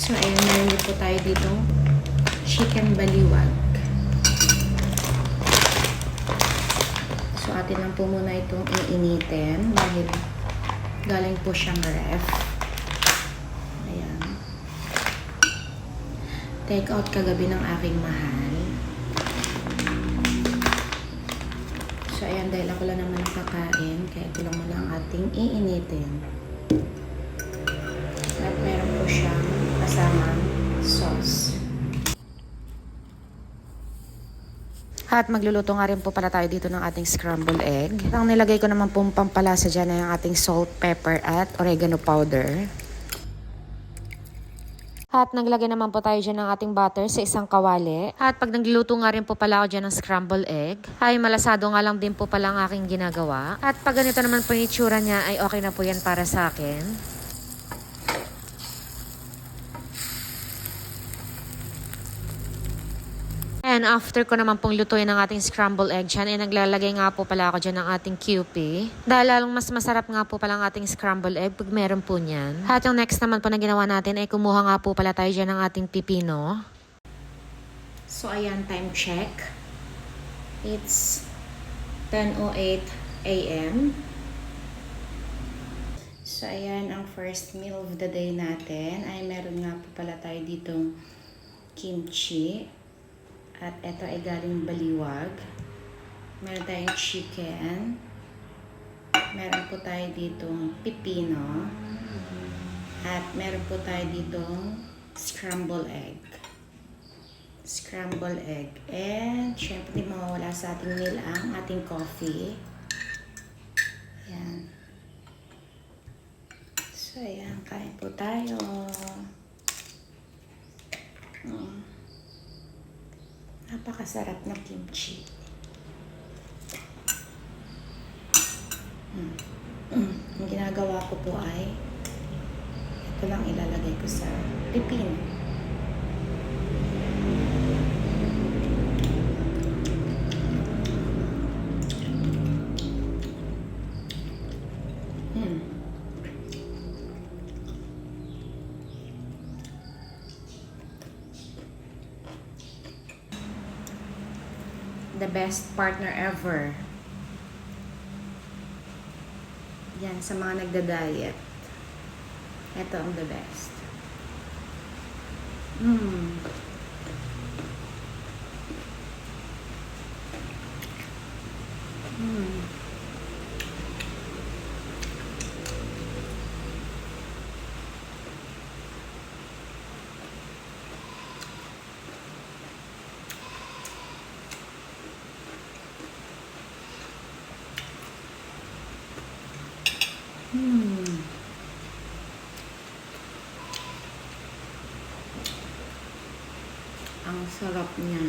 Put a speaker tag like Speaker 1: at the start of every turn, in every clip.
Speaker 1: So, ayun, meron din po tayo dito chicken baliwag. So, atin lang po muna itong iinitin dahil galing po siyang ref. Ayan. Take out kagabi ng aking mahal. So, ayan, dahil ako lang naman nakakain, kaya ito lang muna ang ating iinitin. At meron po siyang kasamang sauce. At magluluto nga rin po pala tayo dito ng ating scrambled egg. Ang nilagay ko naman pong pampalasa dyan ay ang ating salt, pepper at oregano powder. At naglagay naman po tayo dyan ng ating butter sa isang kawali. At pag nagluto nga rin po pala ako dyan ng scrambled egg, ay malasado nga lang din po pala ang aking ginagawa. At pag ganito naman po yung itsura niya, ay okay na po yan para sa akin. And after ko naman pong lutuin ang ating scrambled egg dyan, ay naglalagay nga po pala ako dyan ng ating QP. Dahil lalong mas masarap nga po pala ang ating scrambled egg pag meron po niyan. At yung next naman po na ginawa natin ay kumuha nga po pala tayo dyan ng ating pipino. So ayan, time check. It's 10:08 a.m. So ayan, ang first meal of the day natin ay meron nga po pala tayo ditong kimchi. At ito ay galing baliwag. Meron tayong chicken. Meron po tayo ditong pipino. At meron po tayo ditong scrambled egg. Scrambled egg. And syempre di mawawala sa ating meal ang ating coffee. Ayan. So ayan, kain po tayo. Napakasarap na kimchi. Ang ginagawa ko po ay ito lang ilalagay ko sa pipino. The best partner ever. Yan, sa mga nagda-diet. Ito ang the best. Ang sarap niya.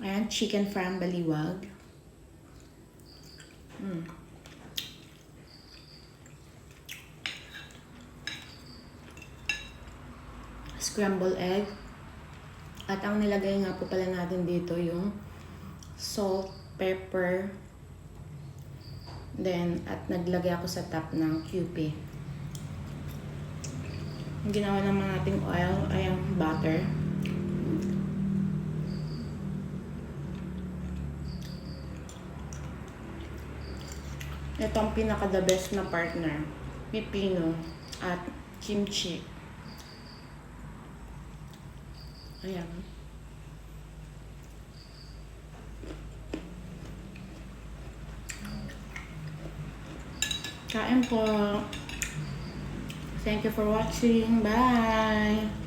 Speaker 1: Ayan, chicken from baliwag. Scrambled egg. At ang nilagay nga po pala natin dito yung salt, pepper, then at naglagay ako sa top ng QP. Ang ginawa naman nating oil ay ang butter. Ito ang pinaka the best na partner, pipino at kimchi. Ayan. Kain po. Thank you for watching. Bye!